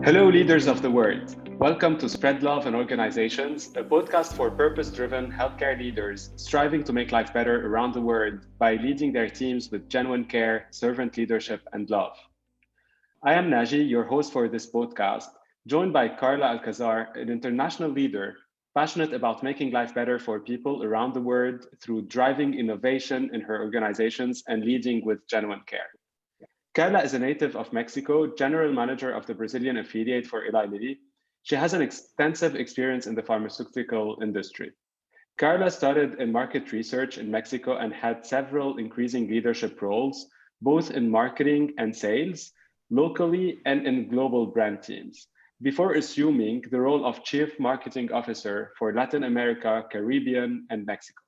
Hello, leaders of the world. Welcome to Spread Love and Organizations, a podcast for purpose-driven healthcare leaders striving to make life better around the world by leading their teams with genuine care, servant leadership, and love. I am Naji, your host for this podcast, joined by Karla Alcazar, an international leader passionate about making life better for people around the world through driving innovation in her organizations and leading with genuine care. Karla is a native of Mexico, general manager of the Brazilian affiliate for Eli Lilly. She has an extensive experience in the pharmaceutical industry. Karla started in market research in Mexico and had several increasing leadership roles, both in marketing and sales, locally and in global brand teams, before assuming the role of Chief Marketing Officer for Latin America, Caribbean, and Mexico.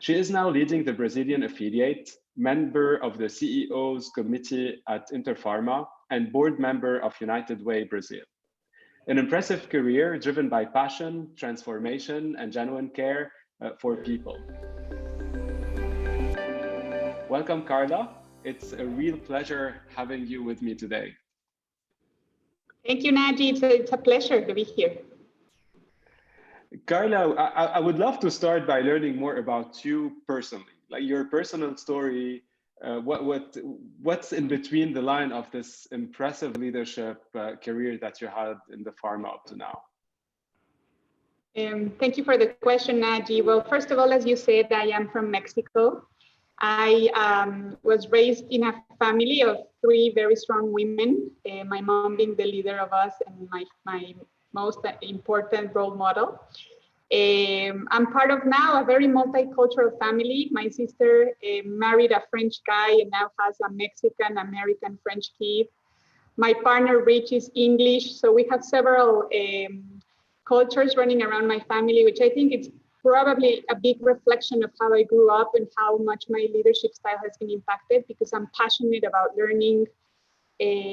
She is now leading the Brazilian affiliate, member of the CEO's committee at INTERFARMA, and board member of United Way Brazil. An impressive career driven by passion, transformation, and genuine care for people. Welcome, Karla. It's a real pleasure having you with me today. Thank you, Naji. It's a pleasure to be here. Karla, I would love to start by learning more about you personally, like your personal story. What's in between the line of this impressive leadership career that you had in the pharma up to now? Thank you for the question, Naji. Well, first of all, as you said, I am from Mexico. I was raised in a family of three very strong women, my mom being the leader of us and my most important role model. I'm part of now a very multicultural family. My sister married a French guy and now has a Mexican, American, French kid. My partner, Rich, is English. So we have several cultures running around my family, which I think it's probably a big reflection of how I grew up and how much my leadership style has been impacted, because I'm passionate about learning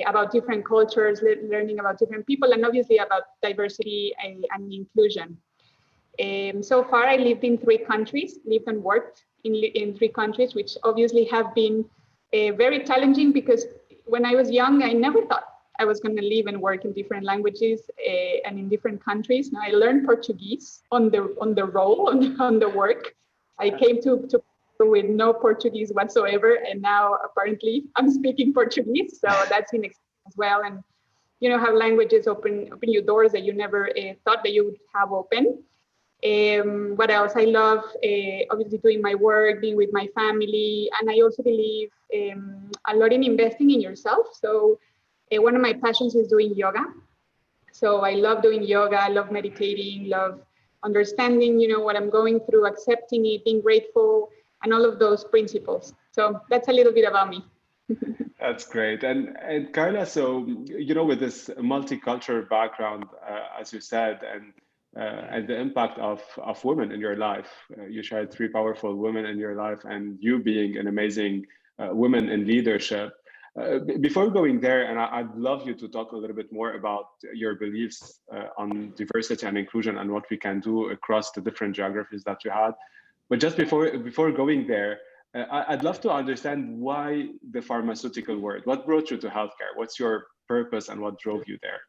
about different cultures, learning about different people, and obviously about diversity and inclusion. So far, I lived in three countries, lived and worked in three countries, which obviously have been very challenging, because when I was young, I never thought I was going to live and work in different languages and in different countries. Now I learned Portuguese on the roll, on the work. I came to with no Portuguese whatsoever, and now apparently I'm speaking Portuguese. So that's been exciting as well. And you know how languages open you doors that you never thought that you would have open. What else? I love obviously doing my work, being with my family, and I also believe a lot in investing in yourself. So one of my passions is doing yoga. So I love doing yoga, I love meditating, love understanding, what I'm going through, accepting it, being grateful, and all of those principles. So that's a little bit about me. That's great. And Karla, so, with this multicultural background, as you said, and the impact of women in your life, you shared three powerful women in your life, and you being an amazing woman in leadership. Before going there, and I'd love you to talk a little bit more about your beliefs on diversity and inclusion and what we can do across the different geographies that you had. But just before going there, I'd love to understand why the pharmaceutical world. What brought you to healthcare? What's your purpose and what drove you there?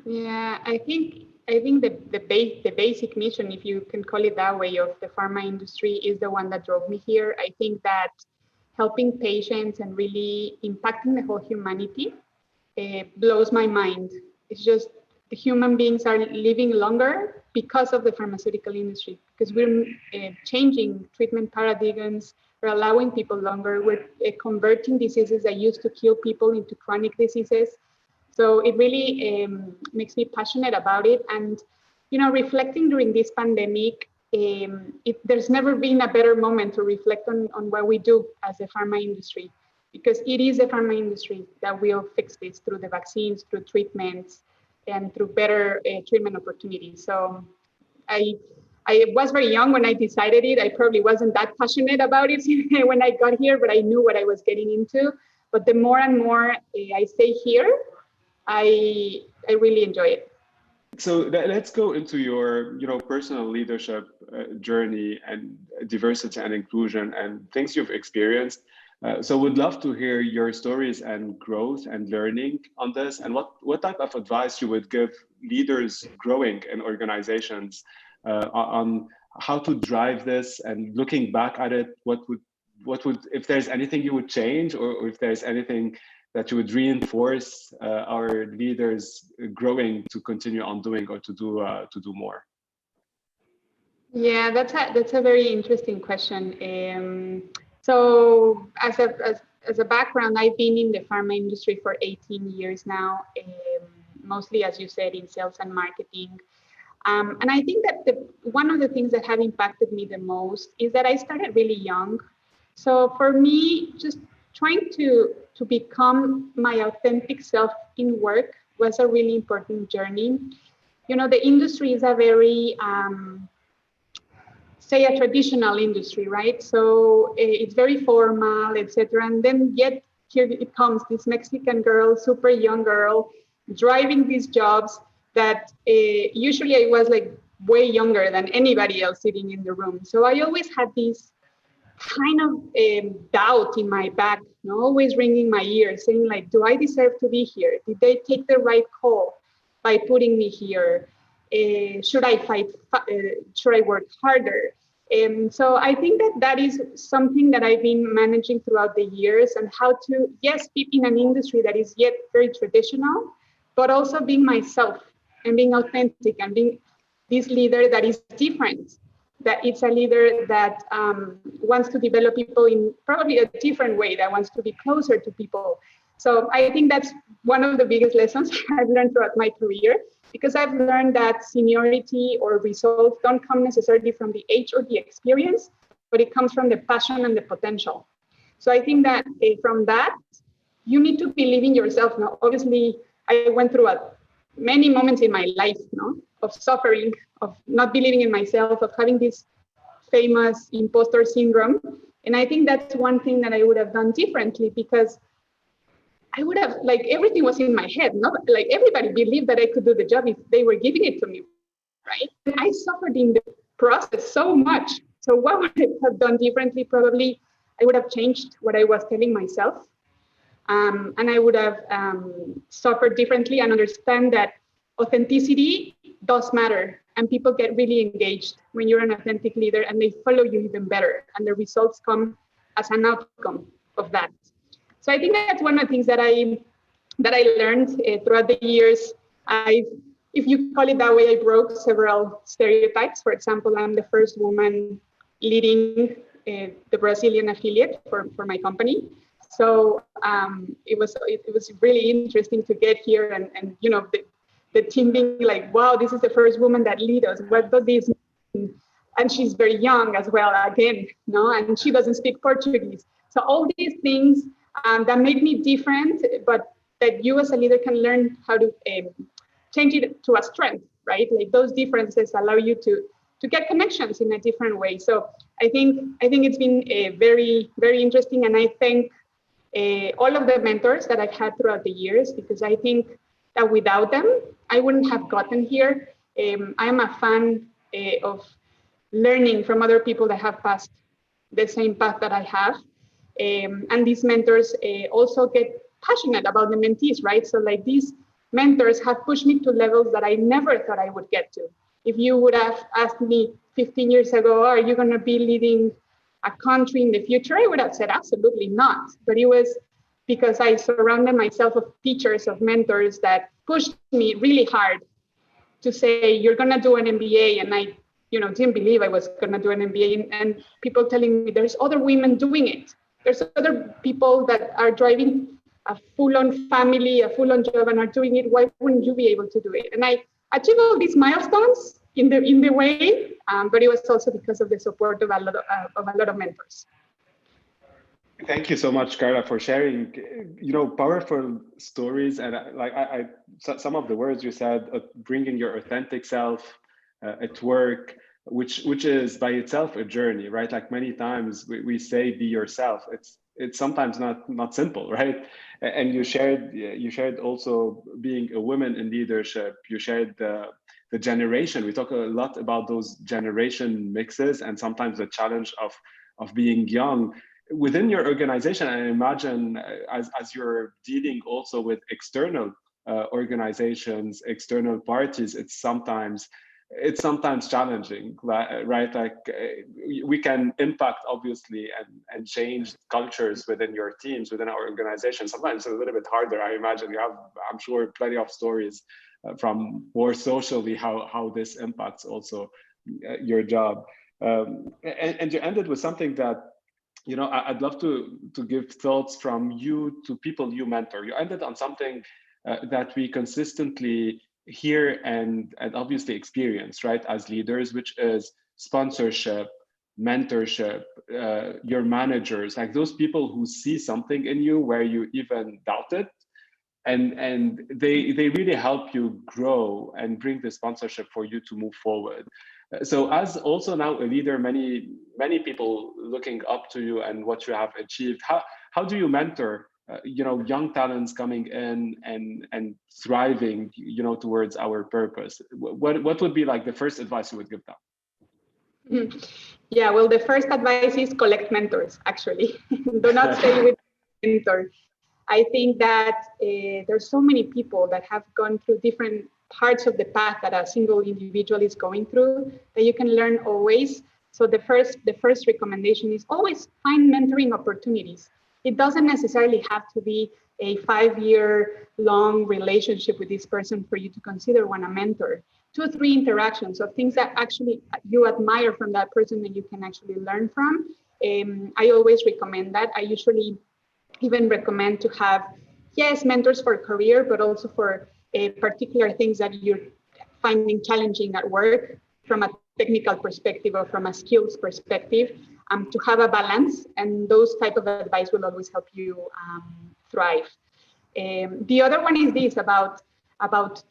Yeah, I think the basic mission, if you can call it that way, of the pharma industry is the one that drove me here. I think that helping patients and really impacting the whole humanity blows my mind. It's just the human beings are living longer because of the pharmaceutical industry, because we're changing treatment paradigms, we're allowing people longer, we're converting diseases that used to kill people into chronic diseases. So it really makes me passionate about it. And, reflecting during this pandemic, there's never been a better moment to reflect on what we do as a pharma industry, because it is the pharma industry that will fix this through the vaccines, through treatments, and through better treatment opportunities. So I was very young when I decided it. I probably wasn't that passionate about it when I got here, but I knew what I was getting into. But the more and more I stay here, I really enjoy it. So let's go into your, personal leadership journey and diversity and inclusion and things you've experienced. So would love to hear your stories and growth and learning on this, and what type of advice you would give leaders growing in organizations on how to drive this, and looking back at it, what would if there's anything you would change, or if there's anything that you would reinforce our leaders growing to continue on doing, or to do more? Yeah, that's a very interesting question. So as a background, I've been in the pharma industry for 18 years now, mostly, as you said, in sales and marketing. And I think that one of the things that have impacted me the most is that I started really young. So for me, just trying to become my authentic self in work was a really important journey. You know, the industry is a very say a traditional industry, right? So it's very formal, etc. And then yet here it comes, this Mexican girl, super young girl, driving these jobs that usually I was like way younger than anybody else sitting in the room. So I always had this kind of doubt in my back, you know, always ringing my ears, saying like, do I deserve to be here? Did they take the right call by putting me here? Should I fight? Should I work harder? So I think that is something that I've been managing throughout the years, and how to, yes, be in an industry that is yet very traditional, but also being myself and being authentic and being this leader that is different, that it's a leader that wants to develop people in probably a different way, that wants to be closer to people. So I think that's one of the biggest lessons I've learned throughout my career, because I've learned that seniority or results don't come necessarily from the age or the experience, but it comes from the passion and the potential. So I think that from that, you need to believe in yourself. Now, obviously, I went through many moments in my life, of suffering, of not believing in myself, of having this famous imposter syndrome. And I think that's one thing that I would have done differently, because I would have, like, everything was in my head. Not like everybody believed that I could do the job if they were giving it to me, right? And I suffered in the process so much. So what would I have done differently? Probably I would have changed what I was telling myself. And I would have suffered differently, and understand that authenticity does matter. And people get really engaged when you're an authentic leader, and they follow you even better. And the results come as an outcome of that. So I think that's one of the things that I learned throughout the years. If you call it that way, I broke several stereotypes. For example, I'm the first woman leading the Brazilian affiliate for my company. So it was really interesting to get here, and you know, the team being like, wow, this is the first woman that leads us. What does this mean? And she's very young as well, again, and she doesn't speak Portuguese. So all these things that make me different, but that you as a leader can learn how to change it to a strength, right? Like those differences allow you to get connections in a different way. So I think it's been very, very interesting, and I thank all of the mentors that I've had throughout the years, because I think that without them, I wouldn't have gotten here. I am a fan of learning from other people that have passed the same path that I have. And these mentors also get passionate about the mentees, right? So like these mentors have pushed me to levels that I never thought I would get to. If you would have asked me 15 years ago, are you going to be leading a country in the future? I would have said absolutely not. But it was because I surrounded myself of teachers, of mentors that pushed me really hard to say, you're going to do an MBA. And I didn't believe I was going to do an MBA. And people telling me there's other women doing it. There's other people that are driving a full-on family, a full-on job, and are doing it. Why wouldn't you be able to do it? And I achieved all these milestones in the way, but it was also because of the support of a lot of mentors. Thank you so much, Karla, for sharing, powerful stories. And some of the words you said, bringing your authentic self at work, which is by itself a journey, right? Like many times we say be yourself. It's sometimes not simple, right? And you shared also being a woman in leadership. You shared the generation. We talk a lot about those generation mixes, and sometimes the challenge of being young. within your organization, I imagine as you're dealing also with external organizations, external parties, it's sometimes challenging, right? Like we can impact obviously and change cultures within your teams, within our organization. Sometimes it's a little bit harder. I imagine you have, I'm sure, plenty of stories from more socially how this impacts also your job. And you ended with something that, I'd love to give thoughts from you to people you mentor. You ended on something that we consistently hear and obviously experience, right, as leaders, which is sponsorship, mentorship, your managers, like those people who see something in you where you even doubt it, and they really help you grow and bring the sponsorship for you to move forward. So as also now a leader, many people looking up to you and what you have achieved, how do you mentor young talents coming in and thriving towards our purpose? What would be like the first advice you would give them? Yeah, well, the first advice is collect mentors, actually. Do not stay with mentors. I think that there's so many people that have gone through different parts of the path that a single individual is going through that you can learn always. So the first recommendation is always find mentoring opportunities. It doesn't necessarily have to be a 5-year long relationship with this person for you to consider one a mentor. 2 or 3 interactions of things that actually you admire from that person that you can actually learn from. I always recommend that. I usually even recommend to have, yes, mentors for career, but also for particular things that you're finding challenging at work from a technical perspective or from a skills perspective, to have a balance. And those type of advice will always help you thrive. The other one is this about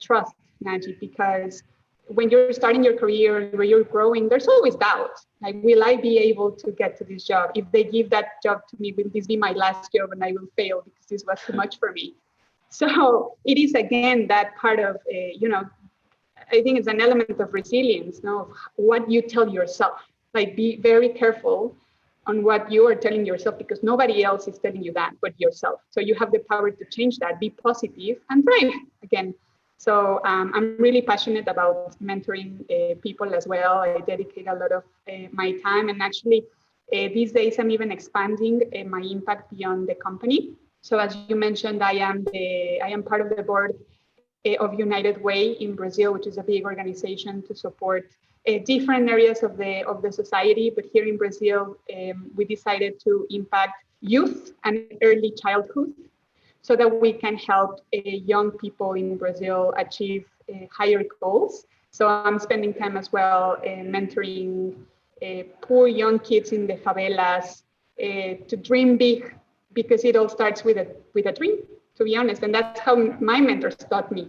trust, Naji, because when you're starting your career, when you're growing, there's always doubt. Like, will I be able to get to this job? If they give that job to me, will this be my last job and I will fail because this was too much for me? So it is, again, that part of, I think it's an element of resilience, of what you tell yourself. Like, be very careful on what you are telling yourself, because nobody else is telling you that but yourself. So you have the power to change that, be positive, and thrive again. So I'm really passionate about mentoring people as well. I dedicate a lot of my time, and actually these days I'm even expanding my impact beyond the company. So as you mentioned, I am part of the board of United Way in Brazil, which is a big organization to support different areas of the society. But here in Brazil, we decided to impact youth and early childhood, so that we can help young people in Brazil achieve higher goals. So I'm spending time as well mentoring poor young kids in the favelas to dream big, because it all starts with a dream, to be honest. And that's how my mentors taught me.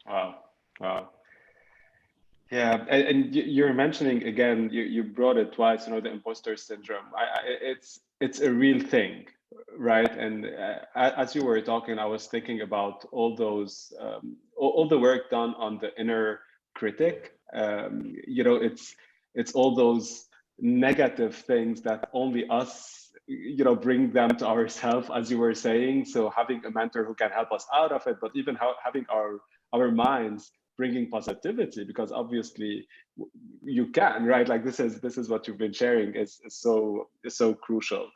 Wow. Yeah, and you're mentioning again, you brought it twice, the imposter syndrome. It's a real thing, right? And as you were talking, I was thinking about all those, all the work done on the inner critic. It's all those negative things that only us, bring them to ourselves, as you were saying. So having a mentor who can help us out of it, but even having our minds bringing positivity, because obviously you can, right? Like this is what you've been sharing is so crucial.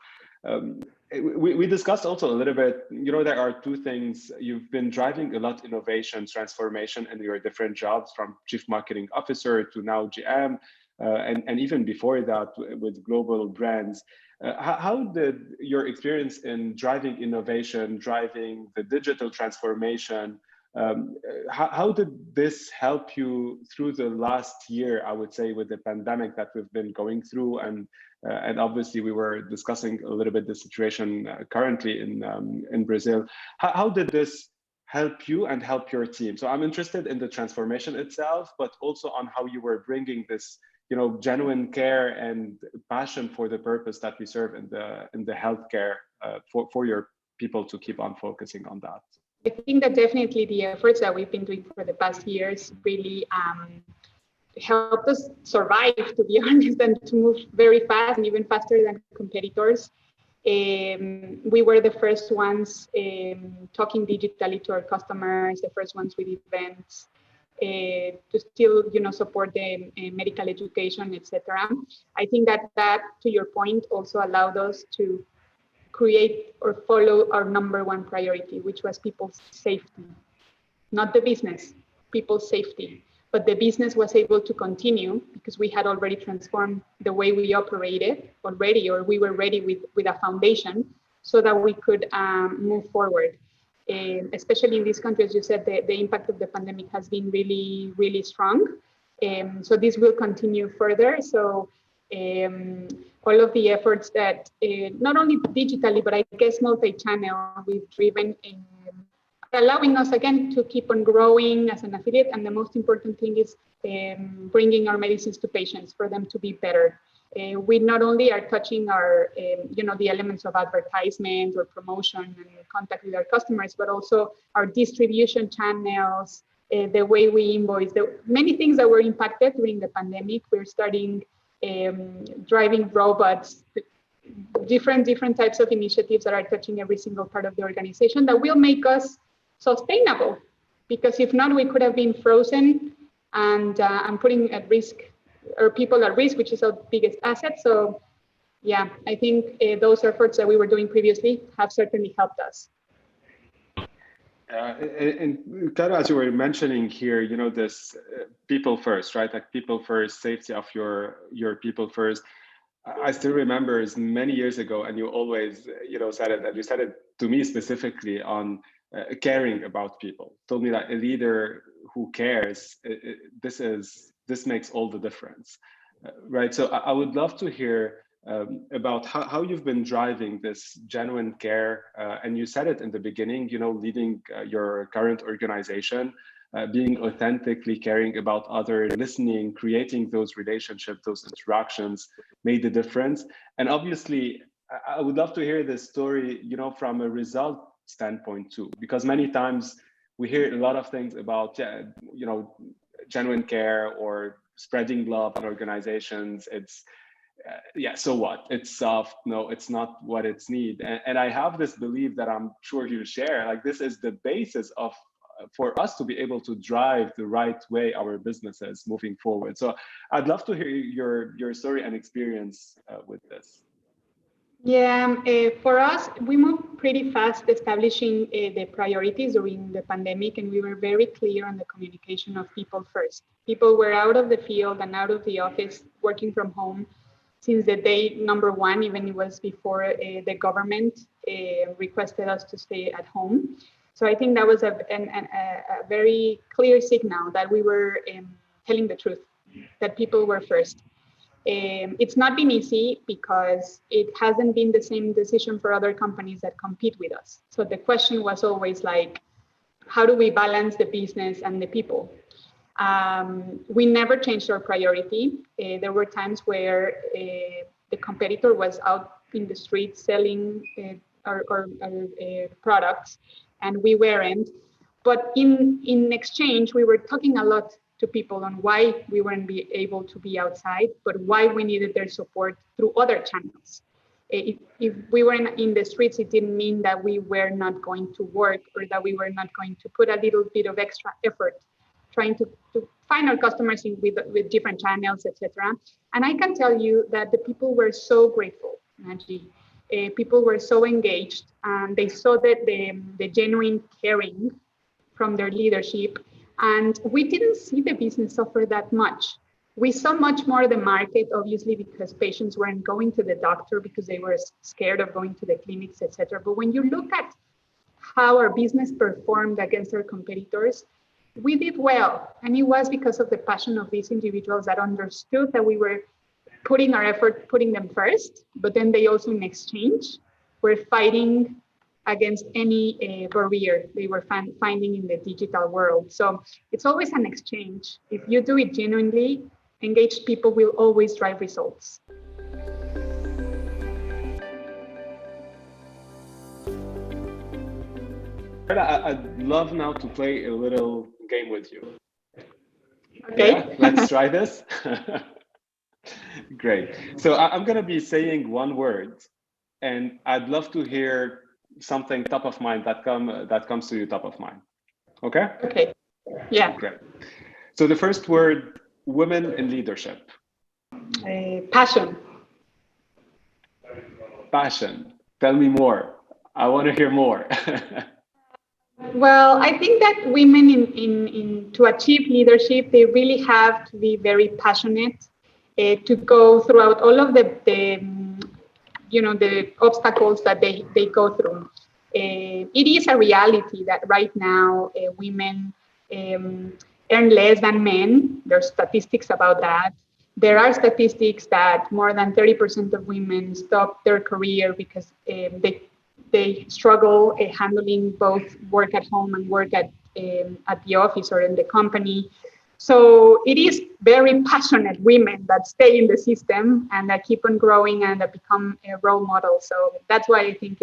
We discussed also a little bit, there are 2 things. You've been driving a lot innovation, transformation in your different jobs, from chief marketing officer to now GM, and even before that with global brands. How did your experience in driving innovation, driving the digital transformation, how did this help you through the last year, I would say, with the pandemic that we've been going through? And obviously we were discussing a little bit the situation currently in Brazil. How did this help you and help your team? So I'm interested in the transformation itself, but also on how you were bringing this, genuine care and passion for the purpose that we serve in the healthcare for your people to keep on focusing on that. I think that definitely the efforts that we've been doing for the past years really helped us survive, to be honest, and to move very fast and even faster than competitors. We were the first ones talking digitally to our customers, the first ones with events to still, support the medical education, etc. I think that, to your point, also allowed us to create or follow our number one priority, which was people's safety, not the business, people's safety. But the business was able to continue because we had already transformed the way we operated already, or we were ready with a foundation so that we could move forward. Especially in these countries, you said the impact of the pandemic has been really, really strong. So this will continue further. So all of the efforts that not only digitally, but I guess multi-channel, we've driven in allowing us again to keep on growing as an affiliate. And the most important thing is bringing our medicines to patients for them to be better. We not only are touching our, the elements of advertisement or promotion and contact with our customers, but also our distribution channels, the way we invoice, the many things that were impacted during the pandemic. We're starting driving robots, different types of initiatives that are touching every single part of the organization that will make us sustainable, because if not, we could have been frozen and putting at risk or people at risk, which is our biggest asset. So yeah, I think those efforts that we were doing previously have certainly helped us. And Karla, as you were mentioning here, this people first, right? Like people first, safety of your people first. I still remember many years ago, and you always, said it, and you said it to me specifically on caring about people. Told me that a leader who cares, this makes all the difference, right? So I would love to hear about how you've been driving this genuine care, and you said it in the beginning, leading your current organization, being authentically caring about others, listening, creating those relationships, those interactions made the difference. And obviously, I would love to hear this story, from a result standpoint too, because many times we hear a lot of things about, genuine care or spreading love in organizations. It's, so what? It's soft. No, it's not what it's need. And I have this belief that I'm sure you share, like this is the basis of for us to be able to drive the right way our businesses moving forward. So I'd love to hear your story and experience with this. Yeah, for us, we moved pretty fast establishing the priorities during the pandemic, and we were very clear on the communication of people first. People were out of the field and out of the office, working from home since the day number one, even it was before the government requested us to stay at home. So I think that was a very clear signal that we were telling the truth, that people were first. It's not been easy because it hasn't been the same decision for other companies that compete with us. So the question was always like, how do we balance the business and the people? We never changed our priority. There were times where the competitor was out in the street selling our products, and we weren't. But in exchange, we were talking a lot to people on why we weren't be able to be outside, but why we needed their support through other channels. If we were in the streets, it didn't mean that we were not going to work or that we were not going to put a little bit of extra effort trying to find our customers with different channels, etc. And I can tell you that the people were so grateful, Naji. People were so engaged, and they saw that the genuine caring from their leadership. And we didn't see the business suffer that much. We saw much more the market, obviously, because patients weren't going to the doctor because they were scared of going to the clinics, etc. But when you look at how our business performed against our competitors, we did well. And it was because of the passion of these individuals that understood that we were putting our effort, putting them first, but then they also in exchange were fighting against any barrier they were finding in the digital world. So it's always an exchange. If you do it genuinely, engaged people will always drive results. I'd love now to play a little game with you. Okay. Yeah, let's try this. Great. So I'm going to be saying one word, and I'd love to hear something top of mind that comes to you top of mind. Okay? Okay. Yeah. Great. So the first word, women in leadership. Passion. Passion. Tell me more. I want to hear more. Well, I think that women in to achieve leadership, they really have to be very passionate to go throughout all of the obstacles that they go through. It is a reality that right now women earn less than men. There's statistics about that. There are statistics that more than 30% of women stop their career because they struggle handling both work at home and work at the office or in the company. So it is very passionate women that stay in the system and that keep on growing and that become a role model. So that's why I think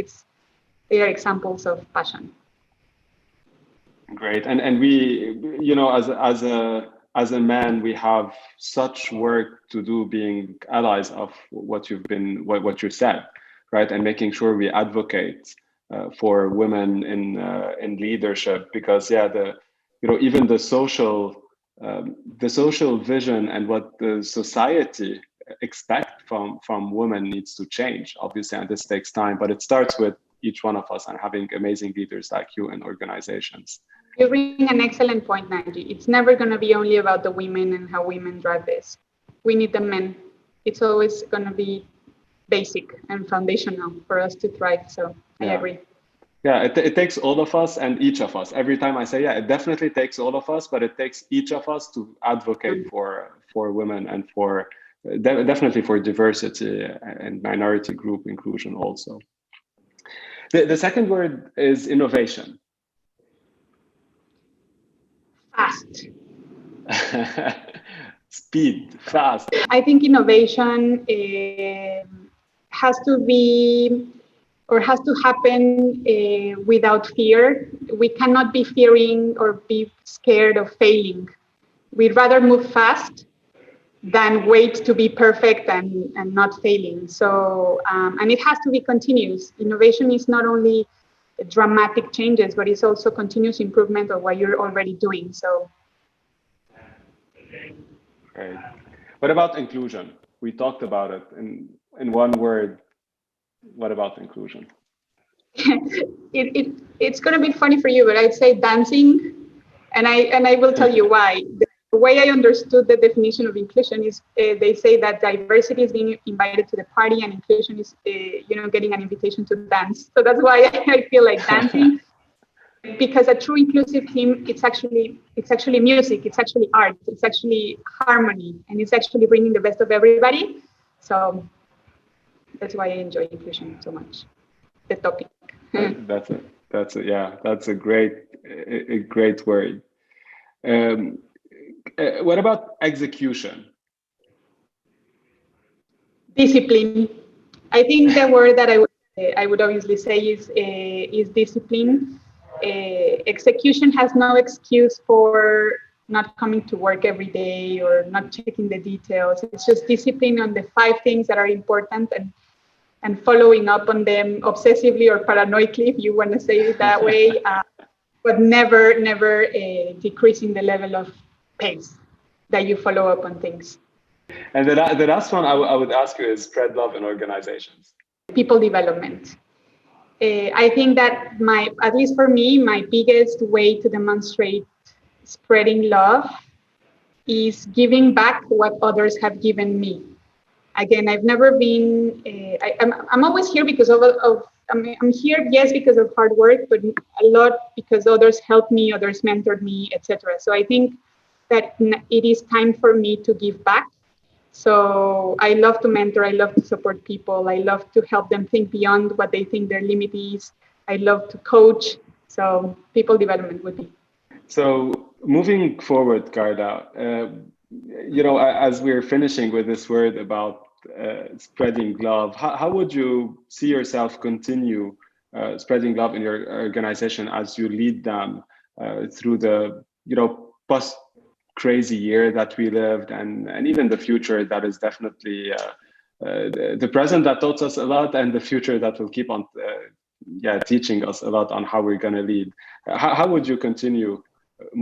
they are examples of passion. Great. And we, as a man, we have such work to do being allies of what you said, right? And making sure we advocate for women in leadership, because even the social vision and what the society expect from women needs to change, obviously, and this takes time, but it starts with each one of us and having amazing leaders like you in organizations. You bring an excellent point, Naji. It's never going to be only about the women and how women drive this. We need the men. It's always going to be basic and foundational for us to thrive. So I agree. Yeah, it takes all of us and each of us. Every time I say, it definitely takes all of us, but it takes each of us to advocate for women and for definitely for diversity and minority group inclusion also. The second word is innovation. Fast. Speed, fast. I think innovation has to be or has to happen without fear. We cannot be fearing or be scared of failing. We'd rather move fast than wait to be perfect and not failing. So, and it has to be continuous. Innovation is not only dramatic changes, but it's also continuous improvement of what you're already doing. So. Great. What about inclusion? We talked about it in one word. What about inclusion? It's going to be funny for you, but I'd say dancing, and I will tell you why. The way I understood the definition of inclusion is they say that diversity is being invited to the party, and inclusion is getting an invitation to dance. So that's why I feel like dancing. Because a true inclusive team, it's actually music, it's actually art, it's actually harmony, and it's actually bringing the best of everybody. So that's why I enjoy inclusion so much. The topic. That's a great word. What about execution? Discipline. I think the word that I would obviously say is discipline. Execution has no excuse for not coming to work every day or not checking the details. It's just discipline on the 5 things that are important and following up on them obsessively or paranoidally, if you want to say it that way, but never decreasing the level of pace that you follow up on things. And the last one I would ask you is spread love in organizations. People development. I think that at least for me, my biggest way to demonstrate spreading love is giving back what others have given me. Again, I've never been, I'm always here because I'm here, yes, because of hard work, but a lot because others helped me, others mentored me, etc. So I think that it is time for me to give back. So I love to mentor, I love to support people, I love to help them think beyond what they think their limit is. I love to coach. So people development would be. So moving forward, Karla, as we're finishing with this word about spreading love, how would you see yourself continue spreading love in your organization as you lead them through the crazy year that we lived, and even the future that is definitely the present that taught us a lot, and the future that will keep on teaching us a lot on how we're going to lead. How would you continue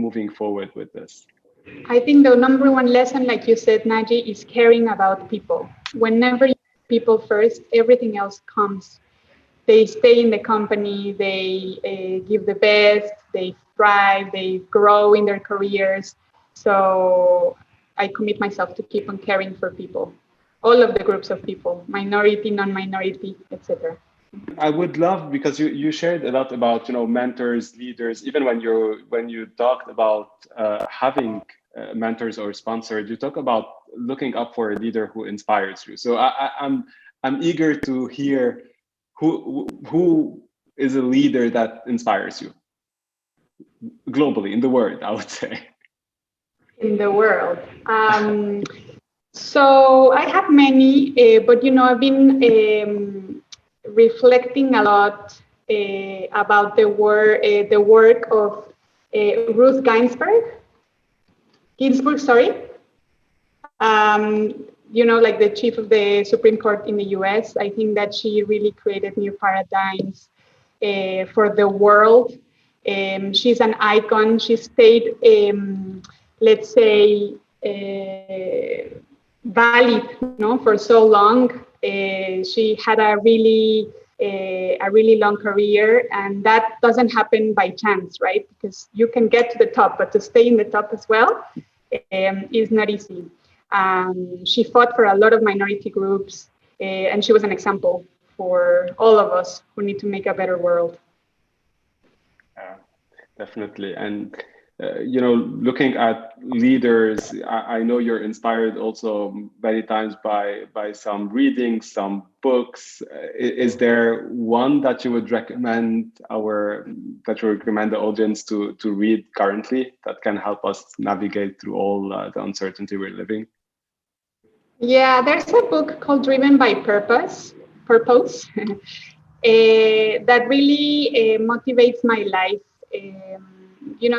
moving forward with this? I think the number one lesson, like you said, Naji, is caring about people. Whenever you put people first, everything else comes. They stay in the company, they give the best, they thrive, they grow in their careers. So I commit myself to keep on caring for people, all of the groups of people, minority, non-minority, etc. I would love, because you shared a lot about mentors, leaders. Even when you talked about having mentors or sponsors, you talk about looking up for a leader who inspires you. So I'm eager to hear who is a leader that inspires you globally in the world, I would say. In the world. So I have many, but I've been reflecting a lot about the work of Ruth Ginsburg, like the chief of the Supreme Court in the US. I think that she really created new paradigms for the world. She's an icon. She stayed, let's say, valid, for so long. She had a really long career, and that doesn't happen by chance, right? Because you can get to the top, but to stay in the top as well is not easy. She fought for a lot of minority groups, and she was an example for all of us who need to make a better world. Definitely. And looking at leaders, I know you're inspired also many times by some reading, some books. Is there one that you would recommend the audience to read currently that can help us navigate through all the uncertainty we're living? Yeah, there's a book called Driven by Purpose, that really motivates my life.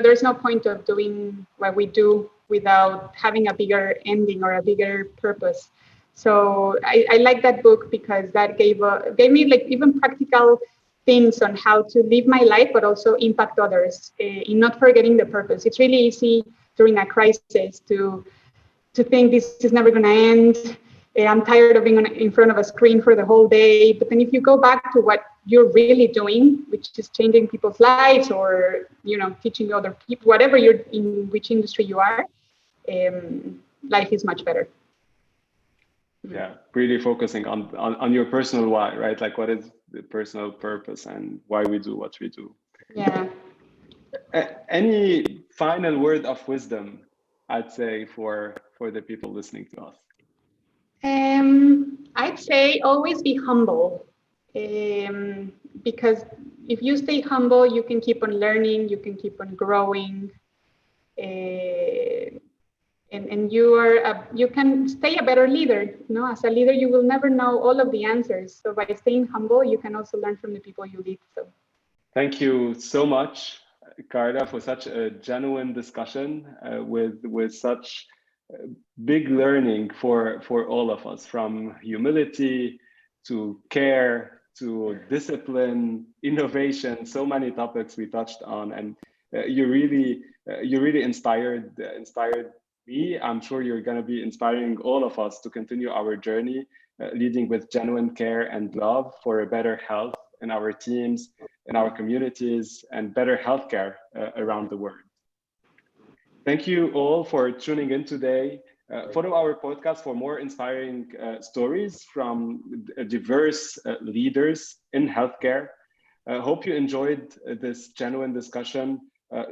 There's no point of doing what we do without having a bigger ending or a bigger purpose. So I like that book because that gave me like even practical things on how to live my life, but also impact others in not forgetting the purpose. It's really easy during a crisis to think this is never going to end. I'm tired of being in front of a screen for the whole day. But then if you go back to what you're really doing, which is changing people's lives or, teaching other people, whatever you're in, which industry you are, life is much better. Yeah, really focusing on your personal why, right? Like what is the personal purpose and why we do what we do. Yeah. Any final word of wisdom, I'd say, for the people listening to us? I'd say always be humble, because if you stay humble, you can keep on learning, you can keep on growing, and you can stay a better leader. As a leader, you will never know all of the answers. So by staying humble, you can also learn from the people you lead. So, thank you so much, Karla, for such a genuine discussion with such big learning for all of us, from humility to care to discipline, innovation, so many topics we touched on, and you really inspired me. I'm sure you're going to be inspiring all of us to continue our journey, leading with genuine care and love for a better health in our teams, in our communities, and better healthcare around the world. Thank you all for tuning in today. Follow our podcast for more inspiring stories from diverse leaders in healthcare. Hope you enjoyed this genuine discussion.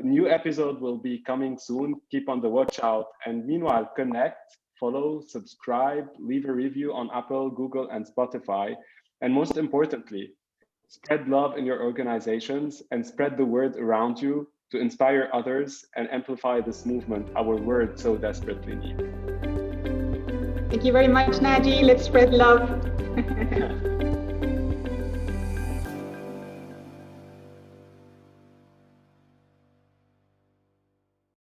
New episode will be coming soon. Keep on the watch out. And meanwhile, connect, follow, subscribe, leave a review on Apple, Google, and Spotify. And most importantly, spread love in your organizations and spread the word around you to inspire others and amplify this movement our world so desperately needs. Thank you very much, Naji. Let's spread love.